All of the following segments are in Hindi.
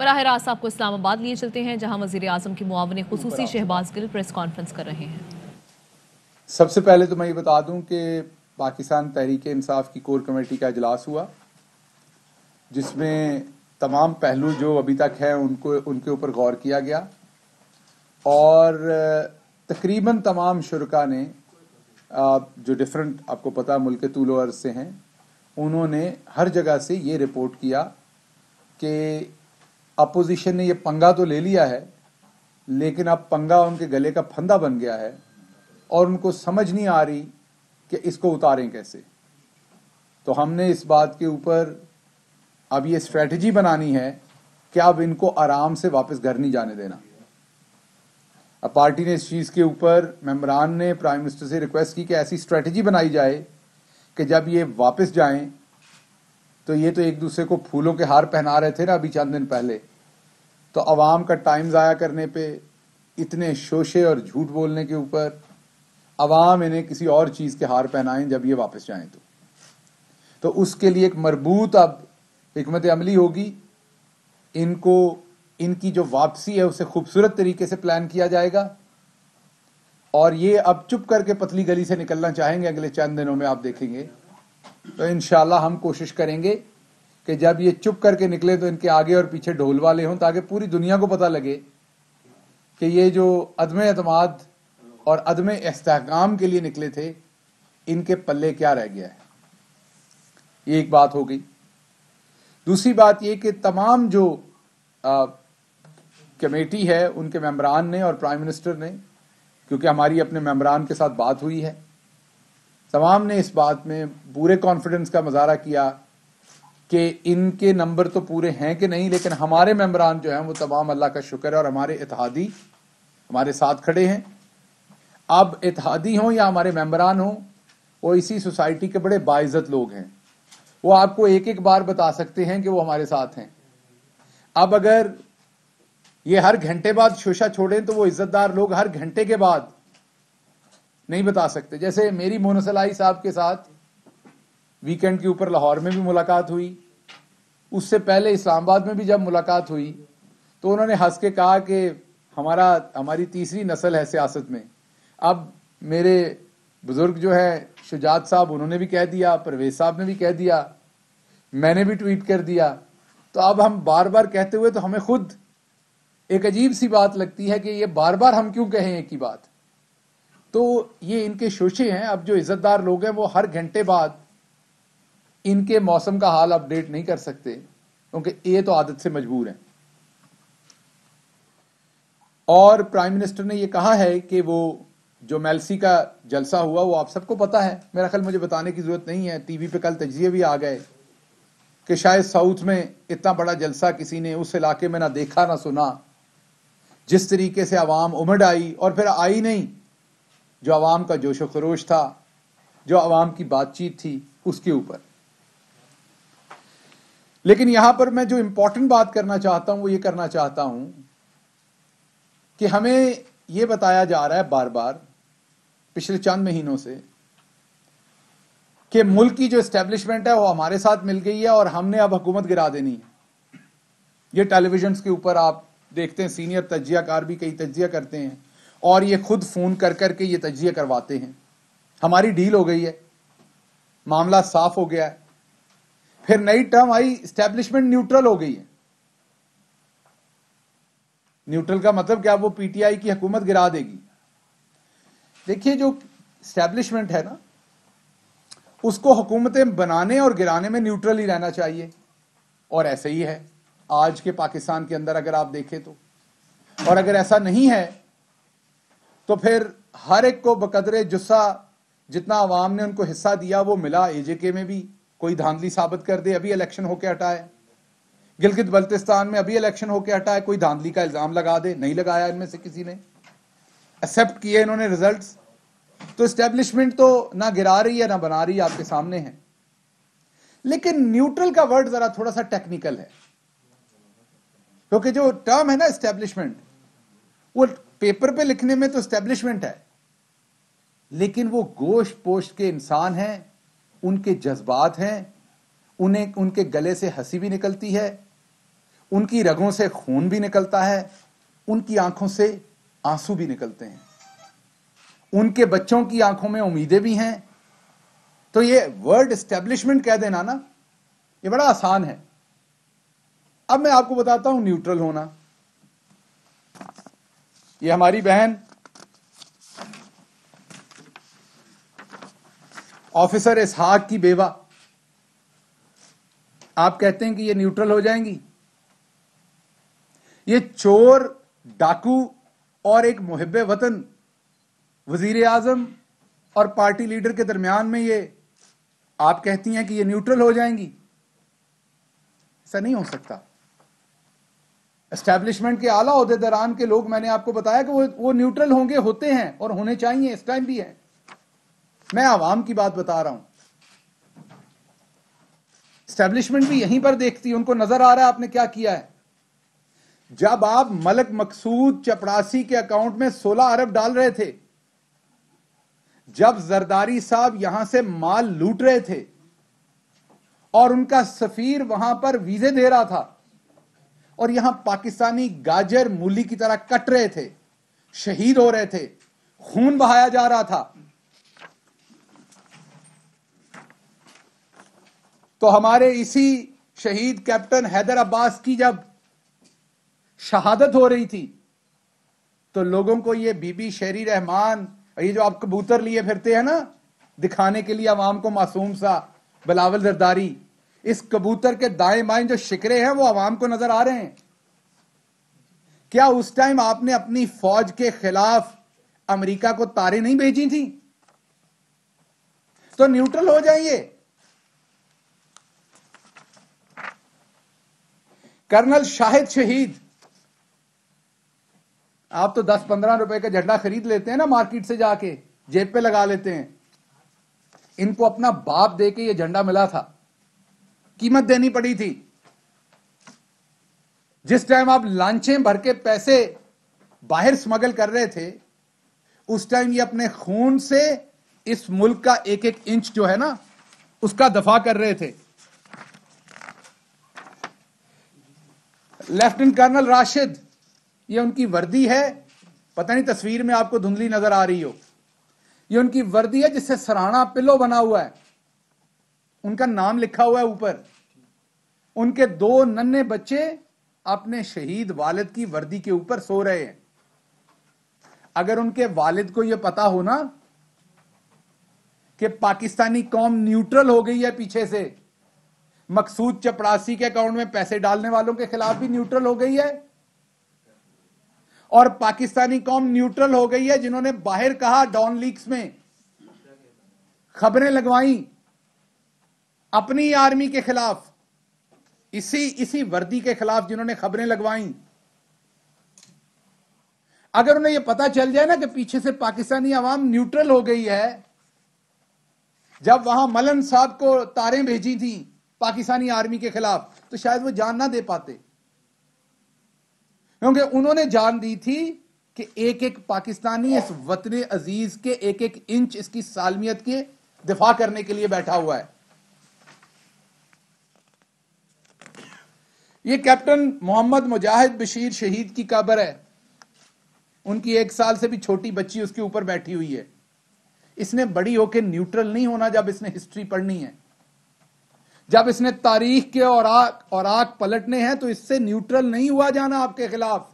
बराह रास्त आपको इस्लामाबाद लिए चलते हैं, जहां वज़ीर आज़म की मुआविन खुसूसी शहबाज गिल प्रेस कॉन्फ्रेंस कर रहे हैं। सबसे पहले तो मैं ये बता दूं कि पाकिस्तान तहरीक इंसाफ की कोर कमेटी का इजलास हुआ, जिसमें तमाम पहलू जो अभी तक हैं उनके ऊपर गौर किया गया और तकरीबन तमाम शुरका ने जो डिफरेंट, आपको पता मुल्क के तूल अर्ज़ से हैं, उन्होंने हर जगह से ये रिपोर्ट किया कि अपोजिशन ने ये पंगा तो ले लिया है, लेकिन अब पंगा उनके गले का फंदा बन गया है और उनको समझ नहीं आ रही कि इसको उतारें कैसे। तो हमने इस बात के ऊपर अब ये स्ट्रेटजी बनानी है कि अब इनको आराम से वापस घर नहीं जाने देना। अब पार्टी ने इस चीज़ के ऊपर, मेंबरान ने प्राइम मिनिस्टर से रिक्वेस्ट की कि ऐसी स्ट्रेटजी बनाई जाए कि जब ये वापस जाएं तो ये तो एक दूसरे को फूलों के हार पहना रहे थे ना अभी चंद दिन पहले, तो अवाम का टाइम ज़ाया करने पे, इतने शोशे और झूठ बोलने के ऊपर अवाम इन्हें किसी और चीज़ के हार पहनाएं जब ये वापस जाएं। तो उसके लिए एक मरबूत अब हिकमत अमली होगी। इनको, इनकी जो वापसी है उसे खूबसूरत तरीके से प्लान किया जाएगा और ये अब चुप करके पतली गली से निकलना चाहेंगे अगले चंद दिनों में, आप देखेंगे। तो इंशाल्लाह हम कोशिश करेंगे कि जब ये चुप करके निकले तो इनके आगे और पीछे ढोल वाले हों, ताकि पूरी दुनिया को पता लगे कि ये जो अदम एतमाद और अदम इस्तेहकाम के लिए निकले थे, इनके पल्ले क्या रह गया है। ये एक बात हो गई। दूसरी बात ये कि तमाम जो कमेटी है उनके मेंबरान ने और प्राइम मिनिस्टर ने, क्योंकि हमारी अपने मेंबरान के साथ बात हुई है, तमाम ने इस बात में पूरे कॉन्फिडेंस का मुजाहरा किया कि इनके नंबर तो पूरे हैं कि नहीं, लेकिन हमारे मेंबरान जो हैं वो तमाम अल्लाह का शुक्र है और हमारे इत्तेहादी हमारे साथ खड़े हैं। अब इत्तेहादी हों या हमारे मेंबरान हों, वो इसी सोसाइटी के बड़े बाइज्जत लोग हैं। वो आपको एक एक बार बता सकते हैं कि वो हमारे साथ हैं। अब अगर ये हर घंटे बाद शोशा छोड़ें तो वो इज्जतदार लोग हर घंटे के बाद नहीं बता सकते। जैसे मेरी मोनसलाई साहब के साथ वीकेंड के ऊपर लाहौर में भी मुलाकात हुई, उससे पहले इस्लामाबाद में भी जब मुलाकात हुई तो उन्होंने हंस के कहा कि हमारी तीसरी नस्ल है सियासत में। अब मेरे बुजुर्ग जो है शुजात साहब, उन्होंने भी कह दिया, परवेज साहब ने भी कह दिया, मैंने भी ट्वीट कर दिया। तो अब हम बार बार कहते हुए तो हमें खुद एक अजीब सी बात लगती है कि ये बार बार हम क्यों कहें एक ही बात। तो ये इनके शोशे हैं। अब जो इज्जतदार लोग हैं वो हर घंटे बाद इनके मौसम का हाल अपडेट नहीं कर सकते, क्योंकि ये तो आदत से मजबूर हैं। और प्राइम मिनिस्टर ने ये कहा है कि वो जो मेलसी का जलसा हुआ वो आप सबको पता है, मेरा ख्याल मुझे बताने की जरूरत नहीं है। टीवी पे कल तजिए भी आ गए कि शायद साउथ में इतना बड़ा जलसा किसी ने उस इलाके में ना देखा ना सुना। जिस तरीके से अवाम उमड़ आई, और फिर आई नहीं, जो अवाम का जोशो खरोश था, जो अवाम की बातचीत थी उसके ऊपर। लेकिन यहां पर मैं जो इंपॉर्टेंट बात करना चाहता हूं वो ये करना चाहता हूं कि हमें ये बताया जा रहा है बार बार पिछले चंद महीनों से कि मुल्क की जो एस्टेब्लिशमेंट है वो हमारे साथ मिल गई है और हमने अब हुकूमत गिरा देनी है। ये टेलीविजन के ऊपर आप देखते हैं, सीनियर तज्जियाकार भी कई तज्जिया करते हैं और ये खुद फोन कर करके ये तज्जिया करवाते हैं। हमारी डील हो गई है, मामला साफ हो गया है। फिर नई टर्म आई, एस्टेब्लिशमेंट न्यूट्रल हो गई है। न्यूट्रल का मतलब क्या, वो पीटीआई की हुकूमत गिरा देगी। देखिए, जो एस्टेब्लिशमेंट है ना, उसको हुकूमतें बनाने और गिराने में न्यूट्रल ही रहना चाहिए, और ऐसे ही है आज के पाकिस्तान के अंदर अगर आप देखें तो। और अगर ऐसा नहीं है तो फिर हर एक को बकदरे जुस्सा जितना अवाम ने उनको हिस्सा दिया वो मिला। एजेके में भी कोई धांधली साबित कर दे, अभी इलेक्शन होके हटा है। गिलगित बल्तिस्तान में अभी इलेक्शन होके हटा है, कोई धांधली का इल्जाम लगा दे, नहीं लगाया इनमें से किसी ने, एक्सेप्ट किए इन्होंने रिजल्ट्स। तो एस्टेब्लिशमेंट तो ना गिरा रही है ना बना रही है, आपके सामने है। लेकिन न्यूट्रल का वर्ड जरा थोड़ा सा टेक्निकल है, क्योंकि जो टर्म है ना एस्टेब्लिशमेंट, वो पेपर पे लिखने में तो एस्टेब्लिशमेंट है, लेकिन वो गोश्त पोश्त के इंसान हैं, उनके जज्बात हैं, उन्हें उनके गले से हंसी भी निकलती है, उनकी रगों से खून भी निकलता है, उनकी आंखों से आंसू भी निकलते हैं, उनके बच्चों की आंखों में उम्मीदें भी हैं। तो ये वर्ड एस्टेब्लिशमेंट कह देना ना, ये बड़ा आसान है। अब मैं आपको बताता हूं न्यूट्रल होना। ये हमारी बहन ऑफिसर इसहाक की बेवा, आप कहते हैं कि ये न्यूट्रल हो जाएंगी? ये चोर, डाकू और एक मुहिब्बे वतन वजीर आजम और पार्टी लीडर के दरमियान में ये आप कहती हैं कि ये न्यूट्रल हो जाएंगी? ऐसा नहीं हो सकता। एस्टैब्लिशमेंट के आला ओहदेदारान के लोग, मैंने आपको बताया कि वो न्यूट्रल होंगे, होते हैं और होने चाहिए, इस टाइम भी है। मैं आवाम की बात बता रहा हूं। एस्टैब्लिशमेंट भी यहीं पर देखती है, उनको नजर आ रहा है आपने क्या किया है। जब आप मलक मकसूद चपड़ासी के अकाउंट में 16 अरब डाल रहे थे, जब जरदारी साहब यहां से माल लूट रहे थे और उनका सफीर वहां पर वीजे दे रहा था और यहां पाकिस्तानी गाजर मूली की तरह कट रहे थे, शहीद हो रहे थे, खून बहाया जा रहा था, तो हमारे इसी शहीद कैप्टन हैदर अब्बास की जब शहादत हो रही थी तो लोगों को ये बीबी शेरी रहमान, ये जो आप कबूतर लिए फिरते हैं ना दिखाने के लिए अवाम को मासूम सा, बिलावल जरदारी, इस कबूतर के दाएं बाएं जो शिकरे हैं वो अवाम को नजर आ रहे हैं। क्या उस टाइम आपने अपनी फौज के खिलाफ अमेरिका को तारें नहीं भेजी थी? तो न्यूट्रल हो जाइए। कर्नल शाहिद शहीद, आप तो 10-15 रुपए का झंडा खरीद लेते हैं ना मार्केट से जाके, जेब पे लगा लेते हैं। इनको अपना बाप दे के ये झंडा मिला था, कीमत देनी पड़ी थी। जिस टाइम आप लांचें भर के पैसे बाहर स्मगल कर रहे थे, उस टाइम ये अपने खून से इस मुल्क का एक एक इंच जो है ना उसका दफा कर रहे थे। लेफ्टिनेंट कर्नल राशिद, ये उनकी वर्दी है, पता नहीं तस्वीर में आपको धुंधली नजर आ रही हो, ये उनकी वर्दी है जिससे सराहना पिलो बना हुआ है, उनका नाम लिखा हुआ है ऊपर। उनके 2 नन्हे बच्चे अपने शहीद वालिद की वर्दी के ऊपर सो रहे हैं। अगर उनके वालिद को यह पता हो ना कि पाकिस्तानी कौम न्यूट्रल हो गई है पीछे से, मकसूद चपड़ासी के अकाउंट में पैसे डालने वालों के खिलाफ भी न्यूट्रल हो गई है, और पाकिस्तानी कौम न्यूट्रल हो गई है जिन्होंने बाहर कहा, डॉन लीक्स में खबरें लगवाई अपनी आर्मी के खिलाफ, इसी वर्दी के खिलाफ जिन्होंने खबरें लगवाई। अगर उन्हें यह पता चल जाए ना कि पीछे से पाकिस्तानी आवाम न्यूट्रल हो गई है, जब वहां मलन साहब को तारें भेजी थी पाकिस्तानी आर्मी के खिलाफ, तो शायद वो जान ना दे पाते, क्योंकि उन्होंने जान दी थी कि एक एक पाकिस्तानी इस वतन अजीज के एक एक इंच इसकी सालमियत के दिफा करने के लिए बैठा हुआ है। ये कैप्टन मोहम्मद मुजाहिद बशीर शहीद की कब्र है, उनकी 1 साल से भी छोटी बच्ची उसके ऊपर बैठी हुई है। इसने बड़ी होकर न्यूट्रल नहीं होना जब इसने हिस्ट्री पढ़नी है, जब इसने तारीख के और आग पलटने हैं, तो इससे न्यूट्रल नहीं हुआ जाना आपके खिलाफ।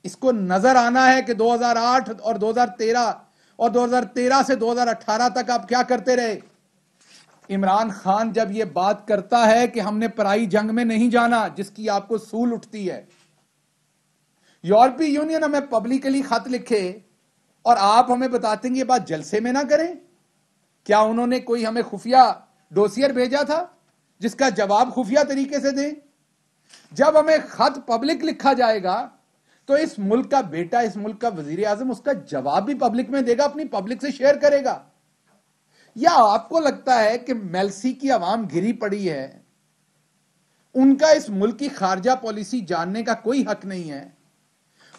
इसको नजर आना है कि 2008 और 2013 और 2013 से 2018 तक आप क्या करते रहे। इमरान खान जब यह बात करता है कि हमने पराई जंग में नहीं जाना, जिसकी आपको सूल उठती है, यूरोपीय यूनियन हमें पब्लिकली खत लिखे और आप हमें बताते हैं ये बात जलसे में ना करें। क्या उन्होंने कोई हमें खुफिया डोसियर भेजा था जिसका जवाब खुफिया तरीके से दें? जब हमें खत पब्लिक लिखा जाएगा तो इस मुल्क का बेटा, इस मुल्क का वजीर आजम उसका जवाब भी पब्लिक में देगा, अपनी पब्लिक से शेयर करेगा। या आपको लगता है कि मेल्सी की आवाम घिरी पड़ी है, उनका इस मुल्क की खारजा पॉलिसी जानने का कोई हक नहीं है?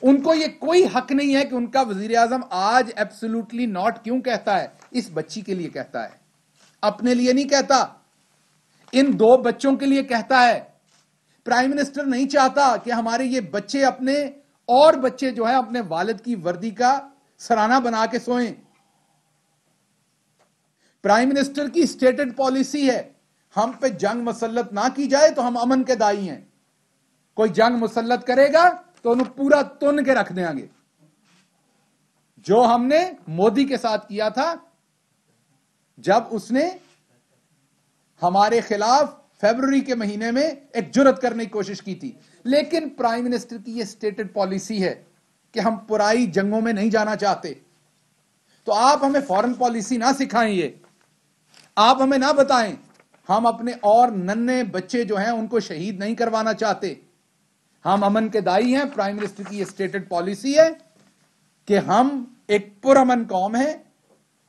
उनको यह कोई हक नहीं है कि उनका वजीर आजम आज एब्सोल्युटली नॉट क्यों कहता है? इस बच्ची के लिए कहता है, अपने लिए नहीं कहता, इन 2 बच्चों के लिए कहता है। प्राइम मिनिस्टर नहीं चाहता कि हमारे ये बच्चे अपने और बच्चे जो है अपने वालिद की वर्दी का सराहना बना के सोएं। प्राइम मिनिस्टर की स्टेटेड पॉलिसी है, हम पे जंग मुसल्लत ना की जाए तो हम अमन के दाई हैं। कोई जंग मुसल्लत करेगा तो उन्हें पूरा तुन के रख देंगे। जो हमने मोदी के साथ किया था जब उसने हमारे खिलाफ फरवरी के महीने में एक जुर्रत करने की कोशिश की थी। लेकिन प्राइम मिनिस्टर की यह स्टेटेड पॉलिसी है कि हम पुराई जंगों में नहीं जाना चाहते। तो आप हमें फॉरेन पॉलिसी ना सिखाएं, ये आप हमें ना बताएं। हम अपने और नन्हे बच्चे जो हैं उनको शहीद नहीं करवाना चाहते। हम अमन के दाई हैं। प्राइम मिनिस्टर की यह स्टेटेड पॉलिसी है कि हम एक पुरअमन कौम है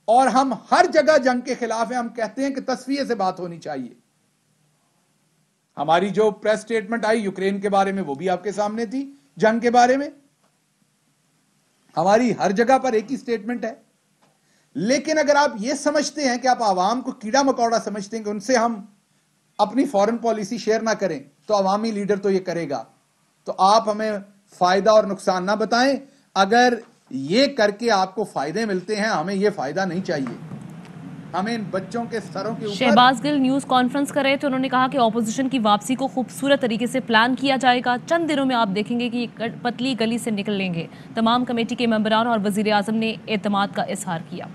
और हम हर जगह जंग के खिलाफ हैं। हम कहते हैं कि तस्वीर से बात होनी चाहिए। हमारी जो प्रेस स्टेटमेंट आई यूक्रेन के बारे में वो भी आपके सामने थी, जंग के बारे में। हमारी हर जगह पर एक ही स्टेटमेंट है। लेकिन अगर आप ये समझते हैं कि आप आवाम को कीड़ा मकोड़ा समझते हैं कि उनसे हम अपनी फॉरेन पॉलिसी शेयर ना करें तो अवामी लीडर तो ये करेगा। तो आप हमें फायदा और नुकसान ना बताएं। अगर ये करके आपको फायदे मिलते हैं, हमें ये फायदा नहीं चाहिए। हमें इन बच्चों के सरों के ऊपर। शहबाज गिल न्यूज कॉन्फ्रेंस कर रहे थे, उन्होंने कहा कि ऑपोजिशन की वापसी को खूबसूरत तरीके से प्लान किया जाएगा। चंद दिनों में आप देखेंगे कि पतली गली से निकल लेंगे। तमाम कमेटी के मेंबरान और वजीर आजम ने एतमाद का इजहार किया।